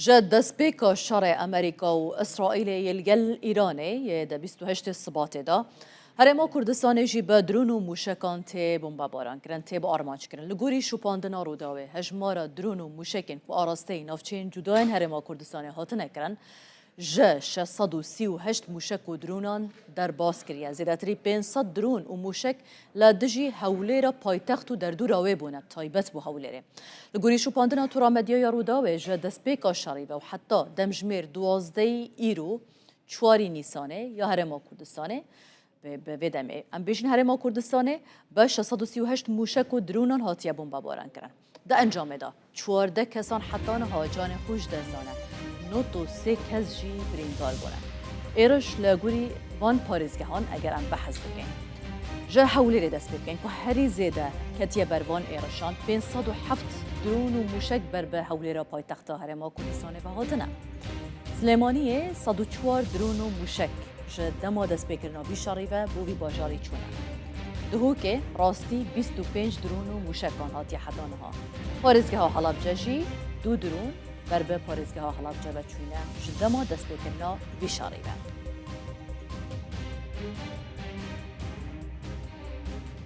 جد دەستپێکە شەڕێ ئەمریکا و ئیسرائیلê یلگەل ئیرانê yê di 28 Sibatê da Herêma Kurdistanê jî bi dron û mûşekan tê bombebaran kirin, tê bi armançkirin. Li gorî şûpandina Rûdawê hejmara dron û mûşekên ku arasteyî navçeyên cudayên Herêma Kurdistanê hatine kirin, ji 638 mûşek û dronan derbas kiriye. Zêdetirî 500 dron û mûşek li dijî hewlêra paytext û derdûra wê bûne, taybet bû hewlêrê. Li gorî şûpandina tura medyaya Rûdawê ji destpêka şerî ve û heta demjimêr 12 îro 4 Nîsanê ya Herêma Kurdistanê به دمه ام بیشین هرما کردستانه به 638 موشک و درونان هاتیه بمباران کردن. ده انجام دا 14 کسان حتی هاجان خوش دزدانه 93 کس جی بریندار بودن. ایرش لگوری وان پاریزگهان اگر ام بحث بکن. جا حولی ری دست بکن که هری زیده کتیه بروان ایرشان 507 درون و موشک بر به حولی را پایتخت هرما کردستانه و هاتنه. سلیمانیه 104 درون و موشک جه دما دست بکرنا بیشاریوه بوی باجاری چونه. دهو که راستی 25 درون و موشکان هاتی حدانه ها. پارزگه ها حلبجه جی 2 درون بر به پارزگه ها حلبجه و چونه جه دما دست بکرنا بیشاریوه.